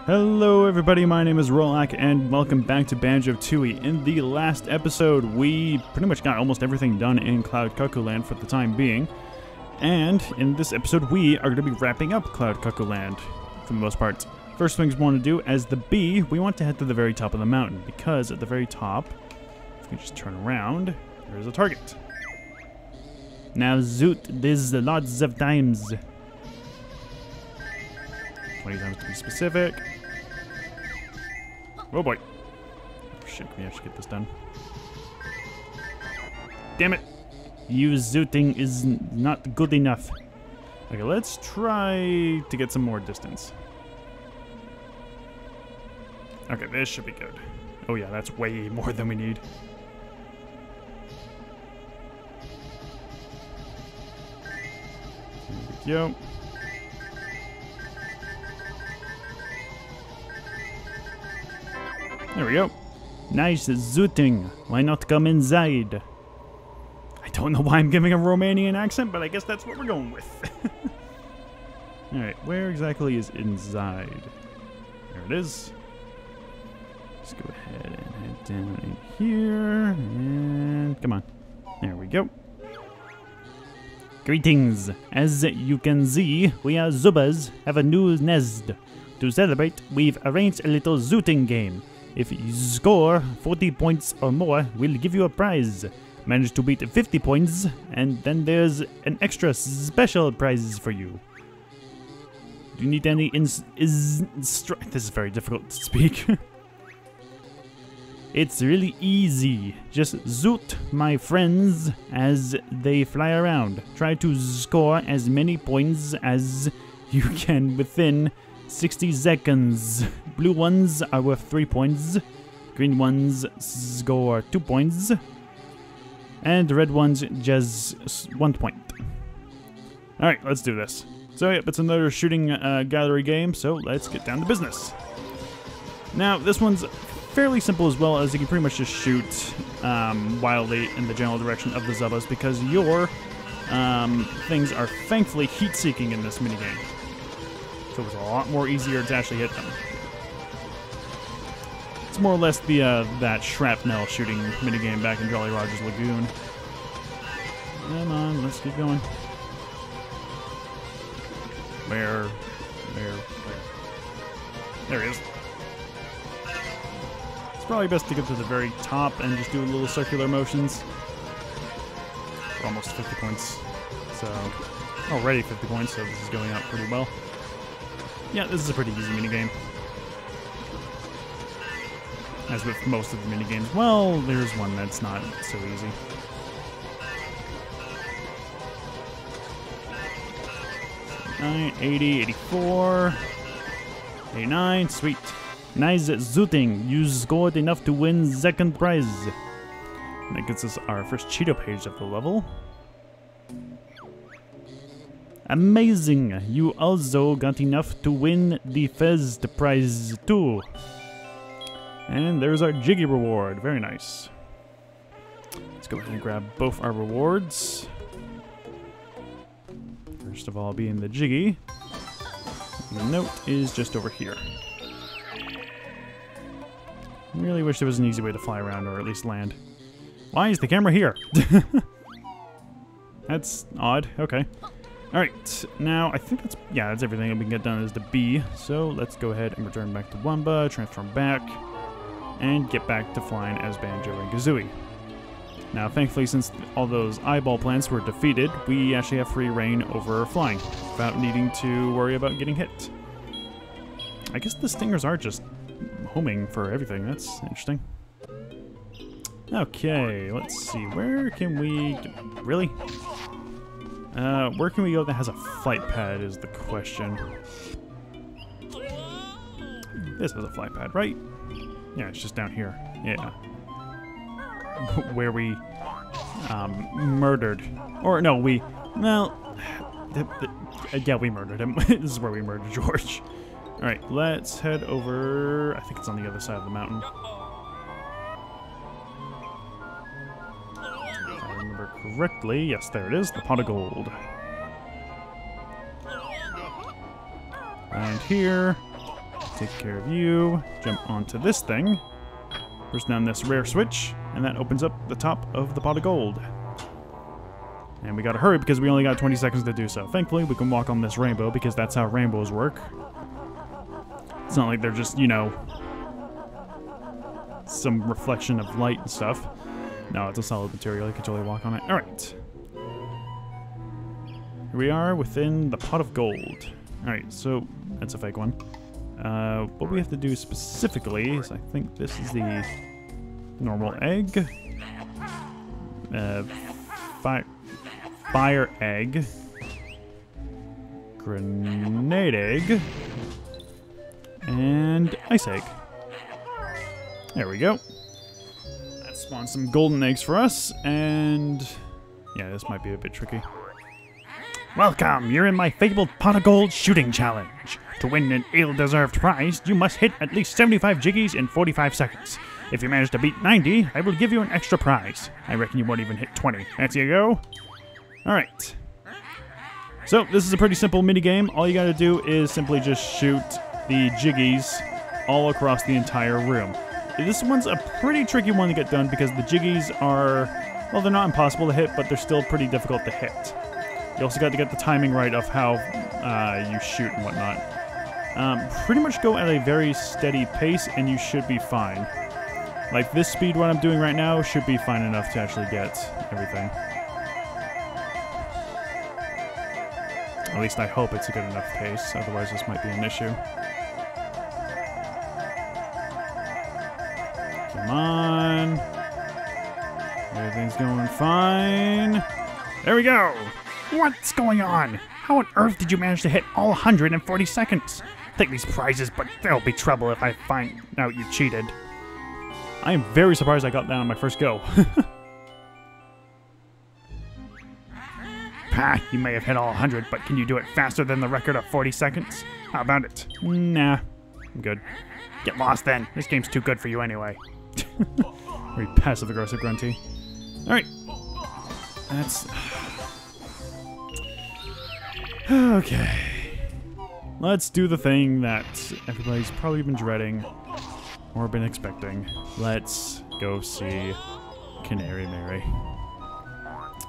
Hello everybody, my name is Rolak and welcome back to Banjo-Tooie. In the last episode, we pretty much got almost everything done in Cloud Cuckooland for the time being. And in this episode, we are going to be wrapping up Cloud Cuckooland for the most part. First things we want to do, as the bee, we want to head to the very top of the mountain, because at the very top, if we just turn around, there's a target. Now zoot, this lots of times. 20 times to be specific. Oh boy. Oh shit, we have to get this done. Damn it! You zooting is not good enough. Okay, let's try to get some more distance. Okay, this should be good. Oh yeah, that's way more than we need. There we go. There we go. Nice zooting. Why not come inside? I don't know why I'm giving a Romanian accent, but I guess that's what we're going with. Alright, where exactly is inside? There it is. Let's go ahead and head down in here. And come on. There we go. Greetings. As you can see, we are Zubas have a new nest. To celebrate, we've arranged a little zooting game. If you score 40 points or more, we'll give you a prize. Manage to beat 50 points, and then there's an extra special prize for you. Do you need any this is very difficult to speak. It's really easy. Just zoot my friends as they fly around. Try to score as many points as you can within 60 seconds. Blue ones are worth 3 points. Green ones score 2 points. And red ones just 1 point. Alright, let's do this. So yep, it's another shooting gallery game, so let's get down to business. Now, this one's fairly simple as well, as you can pretty much just shoot wildly in the general direction of the Zubas, because your things are thankfully heat-seeking in this minigame. So it's a lot more easier to actually hit them. It's more or less the that shrapnel shooting minigame back in Jolly Roger's Lagoon. Come on, let's keep going. Where? There he is. It's probably best to get to the very top and just do little circular motions. We're almost 50 points. So, already 50 points, so this is going out pretty well. Yeah, this is a pretty easy minigame. As with most of the minigames. Well, there's one that's not so easy. Nine, 80, 84, 89, sweet. Nice zooting. You scored enough to win second prize. And that gets us our first Cheeto page of the level. Amazing! You also got enough to win the first prize too. And there's our Jiggy reward. Very nice. Let's go ahead and grab both our rewards. First of all, being the Jiggy. And the note is just over here. I really wish there was an easy way to fly around, or at least land. Why is the camera here? That's odd. Okay. Alright, now I think that's everything that we can get done as the bee. So let's go ahead and return back to Wumba, transform back, and get back to flying as Banjo and Kazooie. Now thankfully, since all those eyeball plants were defeated, we actually have free reign over flying, without needing to worry about getting hit. I guess the stingers are just homing for everything. That's interesting. Okay, let's see, where can we... Really? Where can we go that has a flight pad is the question. This has a flight pad, right? Yeah, it's just down here. Yeah. Where we, murdered. Or, no, well, yeah, we murdered him. This is where we murdered George. Alright, let's head over, I think it's on the other side of the mountain. If I remember correctly, yes, there it is, the pot of gold. And here, take care of you. Jump onto this thing. Press down this rare switch, and that opens up the top of the pot of gold. And we gotta hurry because we only got 20 seconds to do so. Thankfully, we can walk on this rainbow because that's how rainbows work. It's not like they're just, you know, some reflection of light and stuff. No, it's a solid material. You can totally walk on it. Alright. Here we are within the pot of gold. Alright, so that's a fake one. What we have to do specifically is, I think this is the normal egg. Fire egg. Grenade egg. And ice egg. There we go. That spawns some golden eggs for us, and yeah, this might be a bit tricky. Welcome! You're in my fabled pot of gold shooting challenge. To win an ill-deserved prize, you must hit at least 75 jiggies in 45 seconds. If you manage to beat 90, I will give you an extra prize. I reckon you won't even hit 20. There you go. Alright. So, this is a pretty simple mini-game. All you gotta do is simply just shoot the jiggies all across the entire room. This one's a pretty tricky one to get done because the jiggies are, well, they're not impossible to hit, but they're still pretty difficult to hit. You also got to get the timing right of how you shoot and whatnot. Pretty much go at a very steady pace and you should be fine. Like this speed what I'm doing right now should be fine enough to actually get everything. At least I hope it's a good enough pace, otherwise this might be an issue. Come on. Everything's going fine. There we go. What's going on? How on earth did you manage to hit all 100 in 40 seconds? Take these prizes, but there'll be trouble if I find out you cheated. I am very surprised I got that on my first go. Pah, you may have hit all 100, but can you do it faster than the record of 40 seconds? How about it? Nah, I'm good. Get lost then. This game's too good for you anyway. Very passive-aggressive grunty. Alright. That's... okay. Let's do the thing that everybody's probably been dreading or been expecting. Let's go see Canary Mary.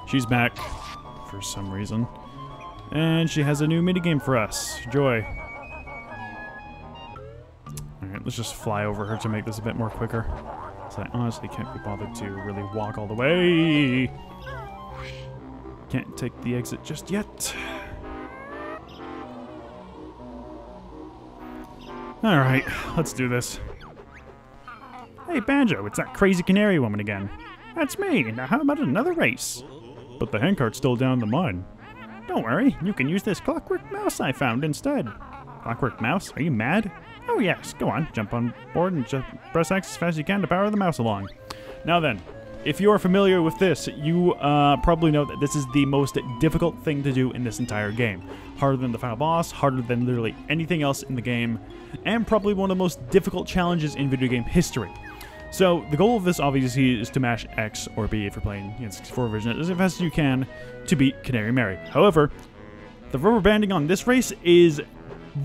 She's back for some reason. And she has a new minigame for us. Joy. Alright, let's just fly over her to make this a bit more quicker. So I honestly can't be bothered to really walk all the way. Can't take the exit just yet. Alright, let's do this. Hey Banjo, it's that crazy canary woman again. That's me. Now how about another race? But the handcart's still down in the mine. Don't worry, you can use this clockwork mouse I found instead. Clockwork mouse? Are you mad? Oh yes, go on, jump on board and just press X as fast as you can to power the mouse along. Now then, if you are familiar with this, you probably know that this is the most difficult thing to do in this entire game. Harder than the final boss, harder than literally anything else in the game, and probably one of the most difficult challenges in video game history. So the goal of this obviously is to mash X or B if you're playing the 64 version as fast as you can to beat Canary Mary. However, the rubber banding on this race is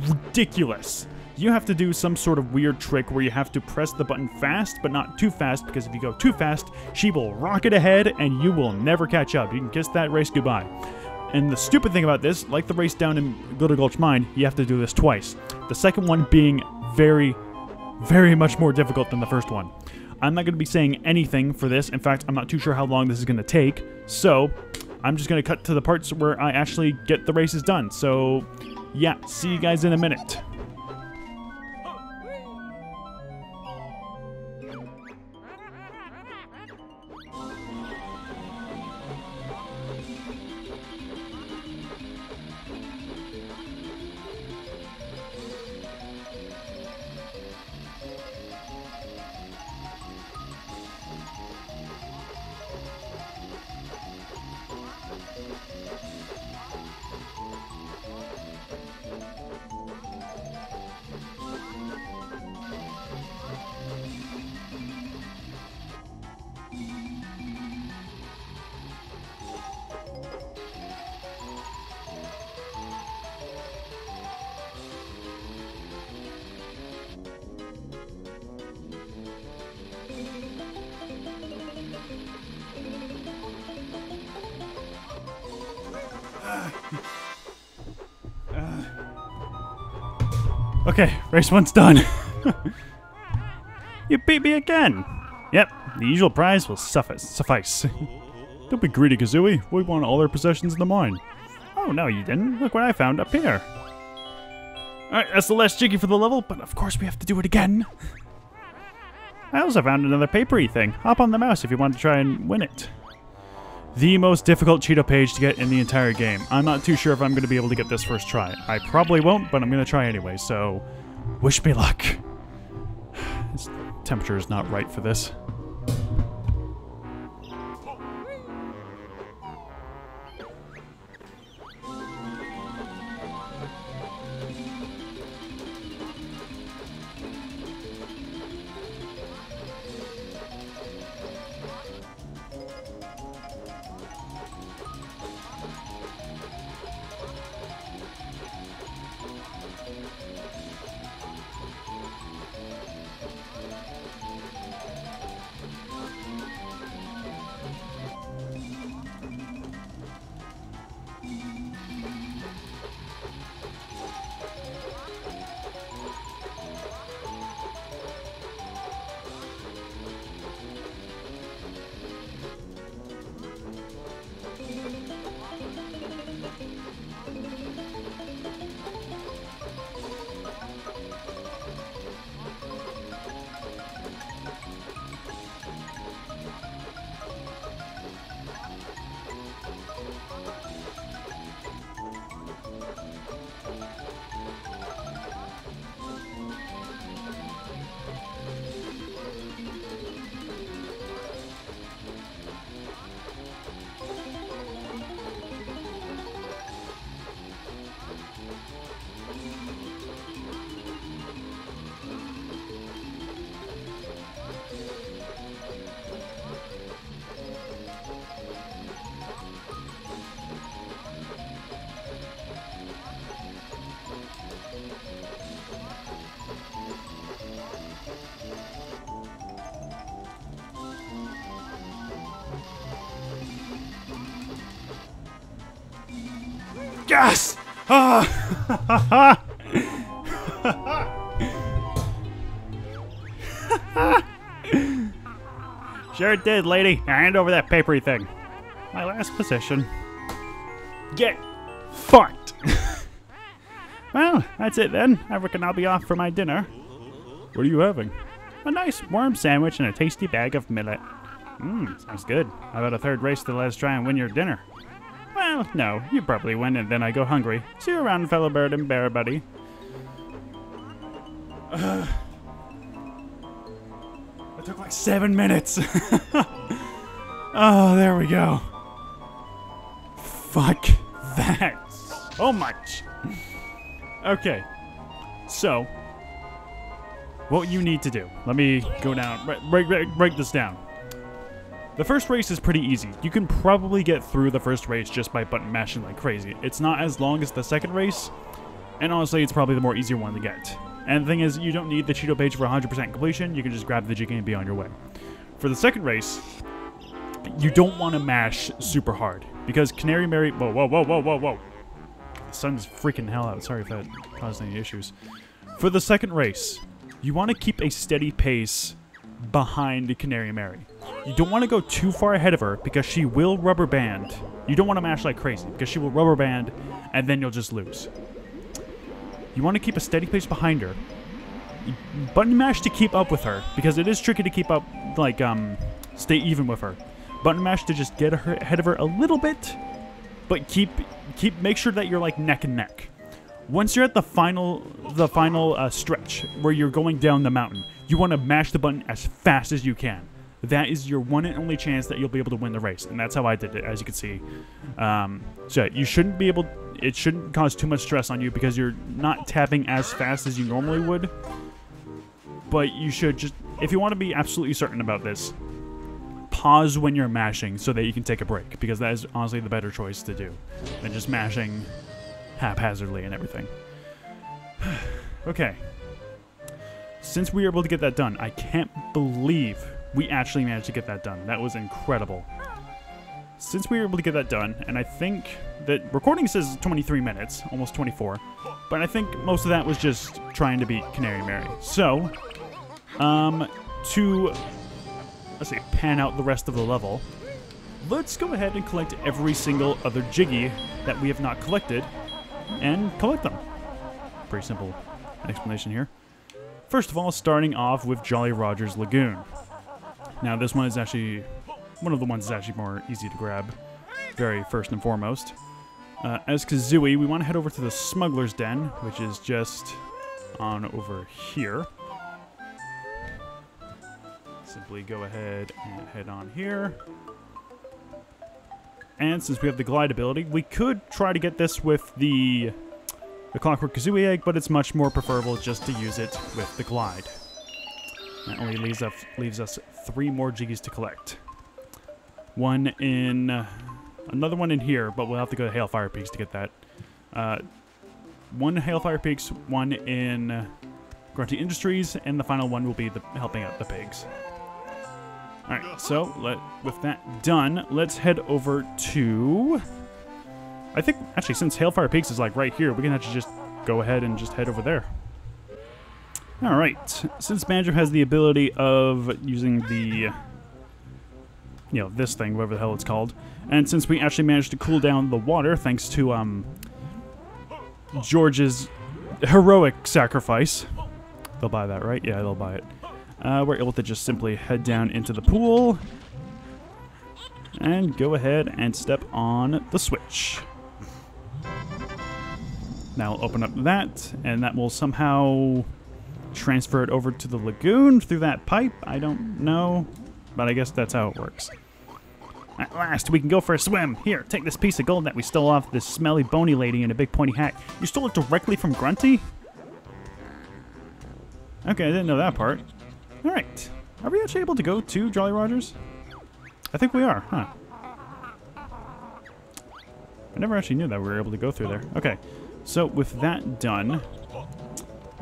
ridiculous. You have to do some sort of weird trick where you have to press the button fast, but not too fast, because if you go too fast, she will rocket ahead and you will never catch up. You can kiss that race goodbye. And the stupid thing about this, like the race down in Glitter Gulch Mine, you have to do this twice. The second one being very, very much more difficult than the first one. I'm not going to be saying anything for this. In fact, I'm not too sure how long this is going to take. So, I'm just going to cut to the parts where I actually get the races done. So, yeah, see you guys in a minute. Okay, race 1's done. You beat me again. Yep, the usual prize will suffice. Don't be greedy, Kazooie. We want all our possessions in the mine. Oh, no, you didn't. Look what I found up here. Alright, that's the last jiggy for the level, but of course we have to do it again. I also found another papery thing. Hop on the mouse if you want to try and win it. The most difficult Cheeto page to get in the entire game. I'm not too sure if I'm going to be able to get this first try. I probably won't, but I'm going to try anyway, so wish me luck. This temperature is not right for this. Yes! Ah! Sure it did, lady. Hand over that papery thing. My last position. Get fucked. Well, that's it then. I reckon I'll be off for my dinner. What are you having? A nice warm sandwich and a tasty bag of millet. Sounds good. How about a third race to let us try and win your dinner? Well, no, you probably win and then I go hungry. See you around, fellow bird and bear buddy. It took like 7 minutes. Oh, there we go. Fuck that so much. Okay, so what you need to do. Let me go down, break this down. The first race is pretty easy. You can probably get through the first race just by button mashing like crazy. It's not as long as the second race, and honestly, it's probably the more easier one to get. And the thing is, you don't need the Cheeto page for 100% completion. You can just grab the jiggy and be on your way. For the second race, you don't want to mash super hard because Canary Mary. Whoa! The sun's freaking hell out. Sorry if that caused any issues. For the second race, you want to keep a steady pace behind Canary Mary. You don't want to go too far ahead of her because she will rubber band. You don't want to mash like crazy because she will rubber band and then you'll just lose. You want to keep a steady pace behind her. Button mash to keep up with her because it is tricky to keep up, like, stay even with her. Button mash to just get ahead of her a little bit, but make sure that you're like neck and neck. Once you're at the final stretch where you're going down the mountain, you want to mash the button as fast as you can. That is your one and only chance that you'll be able to win the race, and that's how I did it, as you can see. So you shouldn't be able. It shouldn't cause too much stress on you because you're not tapping as fast as you normally would. But you should just, if you want to be absolutely certain about this, pause when you're mashing so that you can take a break, because that is honestly the better choice to do than just mashing haphazardly and everything. Okay. Since we were able to get that done, I can't believe we actually managed to get that done. That was incredible. since we were able to get that done, and I think that recording says 23 minutes, almost 24, but I think most of that was just trying to beat Canary Mary. So, to, let's see, pan out the rest of the level, let's go ahead and collect every single other Jiggy that we have not collected, and collect them. Pretty simple explanation here. First of all, starting off with Jolly Roger's Lagoon. Now, this one is actually one of the ones that's actually more easy to grab, very first and foremost. As Kazooie, we want to head over to the Smuggler's Den, which is just on over here. Simply go ahead and head on here. And since we have the glide ability, we could try to get this with the Clockwork Kazooie egg, but it's much more preferable just to use it with the glide. That only leaves us 3 more Jiggies to collect. One in... another one in here, but we'll have to go to Hailfire Peaks to get that. One Hailfire Peaks, one in Grunty Industries, and the final one will be helping out the pigs. Alright, so with that done, let's head over to... I think, actually, since Hailfire Peaks is like right here, we can actually just go ahead and just head over there. Alright, since Banjo has the ability of using the... you know, this thing, whatever the hell it's called. And since we actually managed to cool down the water thanks to, George's heroic sacrifice. They'll buy that, right? Yeah, they'll buy it. We're able to just simply head down into the pool. And go ahead and step on the switch. Now we'll open up that, and that will somehow transfer it over to the lagoon through that pipe. I don't know, but I guess that's how it works. At last, we can go for a swim. Here, take this piece of gold that we stole off this smelly bony lady in a big pointy hat. You stole it directly from Grunty? Okay, I didn't know that part. Alright. Are we actually able to go to Jolly Roger's? I think we are, huh? I never actually knew that we were able to go through there. Okay, so with that done,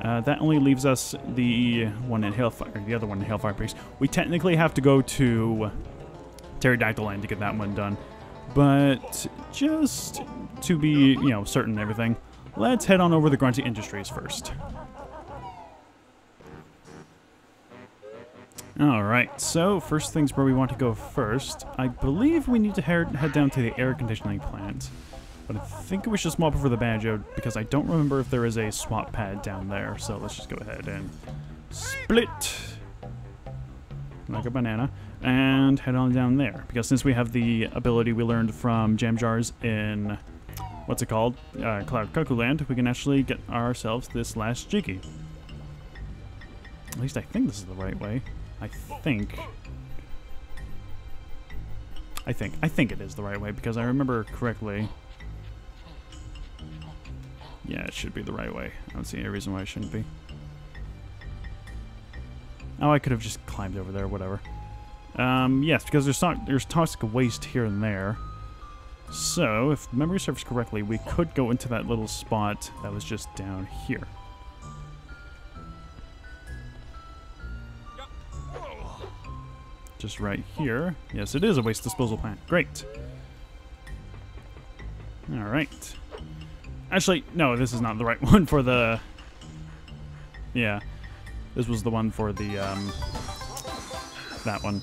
that only leaves us the one in Hailfire, the other one in Hailfire Peaks. We technically have to go to Pterodactyl Land to get that one done, but just to be, you know, certain and everything, let's head on over to Grunty Industries first. Alright, so first things where we want to go first. I believe we need to head down to the air conditioning plant. But I think we should swap over the Banjo because I don't remember if there is a swap pad down there. So let's just go ahead and split like a banana and head on down there. Because since we have the ability we learned from Jam Jars in, what's it called? Cloud Cuckooland, we can actually get ourselves this last Jiggy. At least I think this is the right way. I think it is the right way because I remember correctly. Yeah, it should be the right way. I don't see any reason why it shouldn't be. Oh, I could have just climbed over there, whatever. Yes, because there's toxic waste here and there. So, if memory serves correctly, we could go into that little spot that was just down here. Just right here. Yes, it is a waste disposal plant. Great. Alright. Actually, no, this is not the right one for the... Yeah. This was the one for the, that one.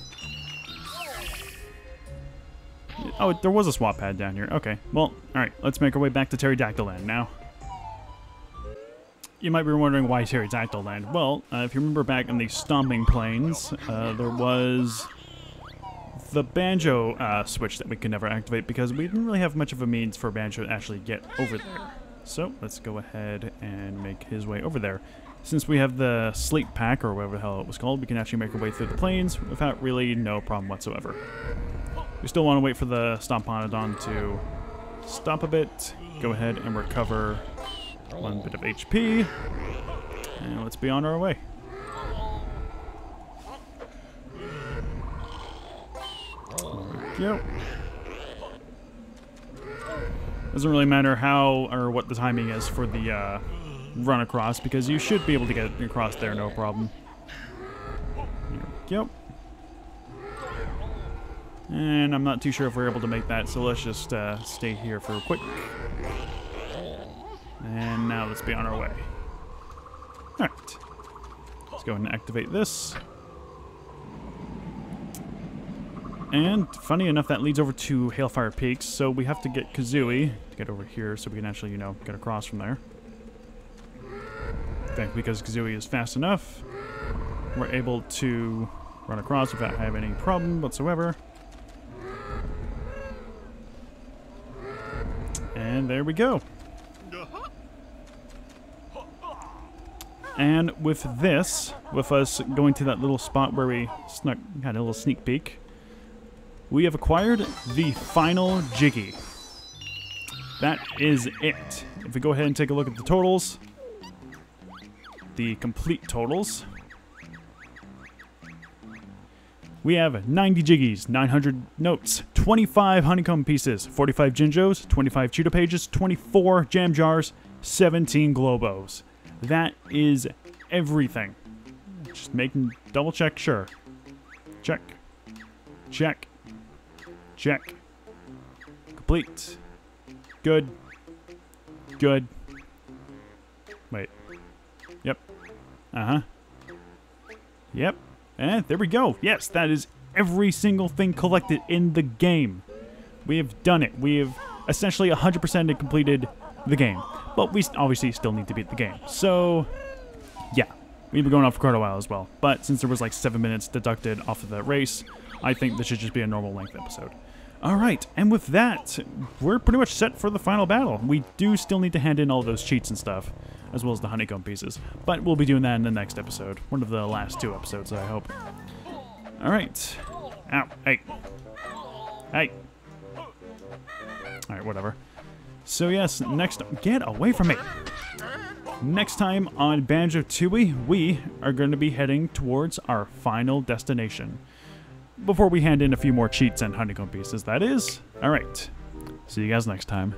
Oh, there was a swap pad down here. Okay. Well, alright. Let's make our way back to Pterodactyl Land now. You might be wondering why Pterodactyl Land. Well, if you remember back in the Stomping Plains, there was the Banjo switch that we could never activate because we didn't really have much of a means for Banjo to actually get over there. So let's go ahead and make his way over there. Since we have the Sleep Pack, or whatever the hell it was called, we can actually make our way through the plains without really no problem whatsoever. We still want to wait for the Stomponodon to stop a bit, go ahead and recover one bit of HP, and let's be on our way. There we go. Doesn't really matter how or what the timing is for the run across, because you should be able to get across there no problem. There we go. And I'm not too sure if we're able to make that, so let's just stay here for a quick. And now let's be on our way. Alright. Let's go ahead and activate this. And funny enough, that leads over to Hailfire Peaks, so we have to get Kazooie to get over here so we can actually, you know, get across from there. I think because Kazooie is fast enough, we're able to run across without having any problem whatsoever. And there we go. And with this, with us going to that little spot where we had a little sneak peek, we have acquired the final Jiggy. That is it. If we go ahead and take a look at the totals, the complete totals, we have 90 Jiggies, 900 notes, 25 honeycomb pieces, 45 Jinjos, 25 Cheetah pages, 24 jam jars, 17 Globos. That is everything. Just making double check, sure. Check. Check. Check. Complete. Good. Good. Wait. Yep. Uh-huh. Yep. And there we go. Yes, that is every single thing collected in the game. We have done it. We have essentially 100% completed the game. But we obviously still need to beat the game. So, yeah. We've been going on for quite a while as well. But since there was like 7 minutes deducted off of the race, I think this should just be a normal length episode. Alright, and with that, we're pretty much set for the final battle. We do still need to hand in all those cheats and stuff, as well as the honeycomb pieces. But we'll be doing that in the next episode. One of the last 2 episodes, I hope. Alright. Ow. Hey. Hey. Alright, whatever. So yes, next... Get away from me! Next time on Banjo-Tooie, we are going to be heading towards our final destination. Before we hand in a few more cheats and honeycomb pieces, that is. Alright. See you guys next time.